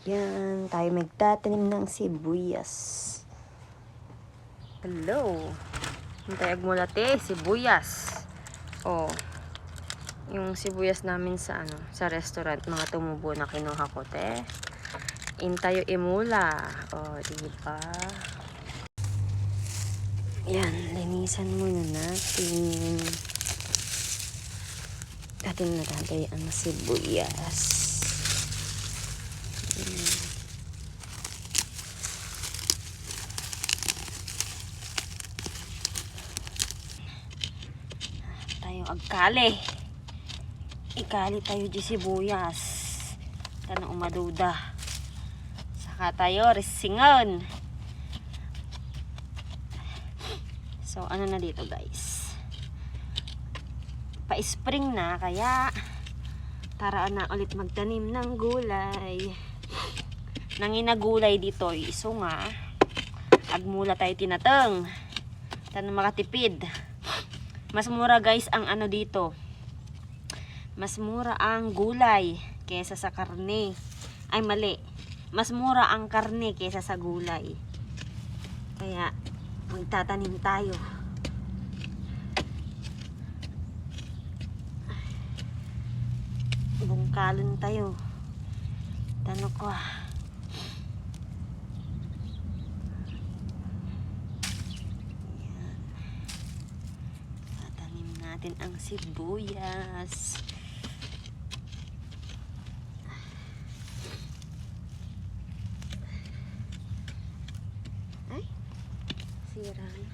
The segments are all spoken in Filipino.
Yan, tayo magtatanim ng sibuyas. Hello. Hintayag mo late, sibuyas. Oh. Yung sibuyas namin sa sa restaurant, mga tumubo na kinuha ko, te. Intayo imula. Oh, diba? Yan, linisan muna natin. Atin na natin ang sibuyas. Tayo agkali. Ikali tayo di sibuyas. Tanong umaduda. Saka tayo risingon. So, ano na dito, guys? Pa-spring na, kaya taraan na ulit magtanim ng gulay. Nanginagulay dito, iso nga. Agmula tayo tinateng. Tanong makatipid. Mas mura, guys, ang dito. Mas mura ang gulay kesa sa karne. Ay, mali. Mas mura ang karne kesa sa gulay. Kaya, magtatanim tayo. Bungkalon tayo. Tanong ko. Ayan. Tatanim natin ang sibuyas. Ay, sira na.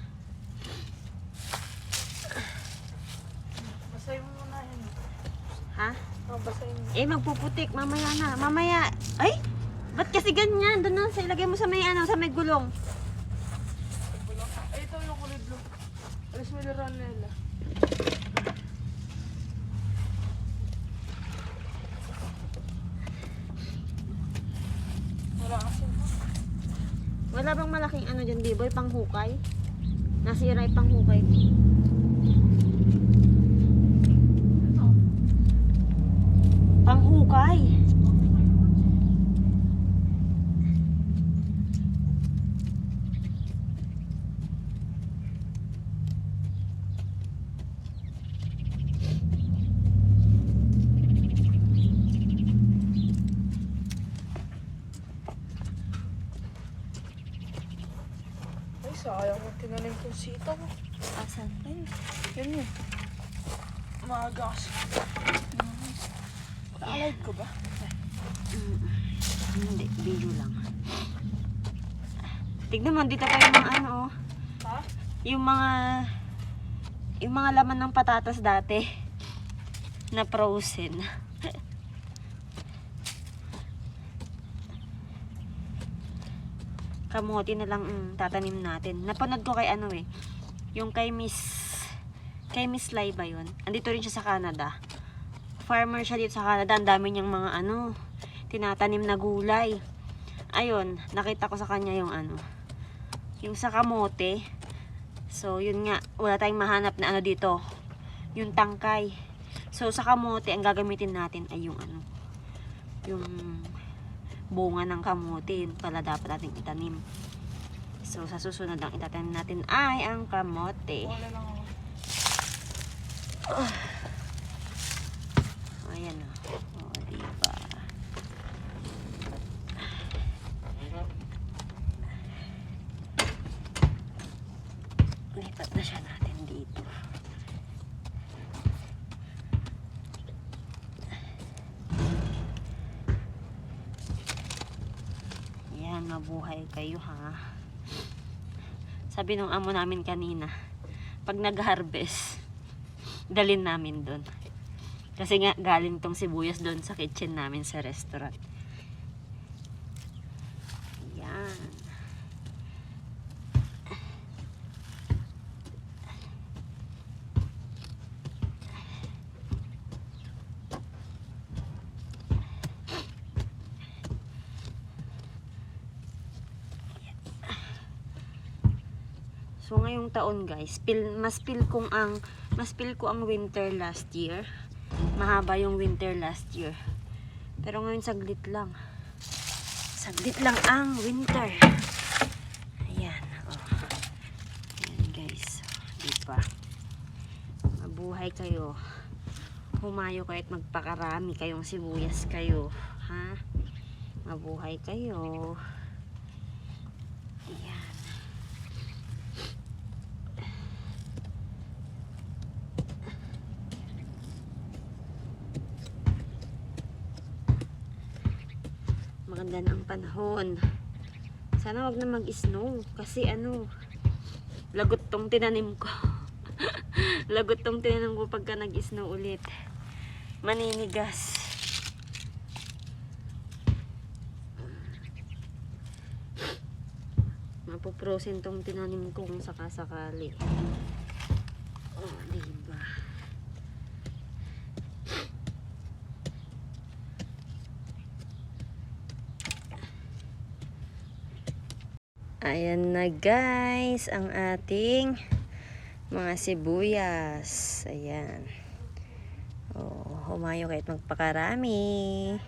Basahin mo muna yun. Ha? Oh, basahin mo. Magpuputik. Mamaya na. Mamaya. Ay! Ba't kasi ganyan? Doon na. Ilagay mo sa may sa may gulong. Ay, ito yung kulay blue. Alis mo liran nila. Wala kasi mo. Wala bang malaking dyan, B-boy? Panghukay? Nasira yung panghukay. Panghukay. Ay, sayang mo tinanim kong sitaw. Asan? Ay, yun yun. Maaga kasi. Alive ko ba? Hindi, video lang. Tignan mo, dito tayo mga Ha? yung mga laman ng patatas dati na frozen. Kamote na lang tatanim natin. Napanood ko kay yung kay Miss Lai ba yun? Andito rin siya sa Canada. Farmer siya dito sa Canada. Ang dami niyang mga tinatanim na gulay. Ayun, nakita ko sa kanya yung yung sa kamote. So, yun nga, wala tayong mahanap na dito. Yung tangkay. So, sa kamote, ang gagamitin natin ay yung yung bunga ng kamote. Yun pala dapat natin itanim. So, sa susunod ang itatanim natin ay ang kamote. Wala lang ako. Ayan o. O, diba? Lipat na siya natin dito. Yan, mabuhay kayo ha. Sabi nung amo namin kanina, pag nag-harvest, dalin namin doon. Kasi nga, galing tong sibuyas doon sa kitchen namin sa restaurant. Yan. So ngayong taon guys, mas feel ko ang winter last year. Mahaba yung winter last year. Pero ngayon saglit lang. Saglit lang ang winter. Ayan. Oh. Ayan guys. Diba? Mabuhay kayo. Humayo kayo at magpakarami kayong sibuyas kayo. Ha? Mabuhay kayo. Ayan. Maganda na ang panahon. Sana wag na mag-snow. Kasi lagot tong tinanim ko. Lagot tong tinanim ko pagka nag-snow ulit. Maninigas. Mapuprosin tong tinanim ko kung sakasakali. Oh, diba? Ayan na guys, ang ating mga sibuyas. Ayan. Oh, humayo kahit magpakarami.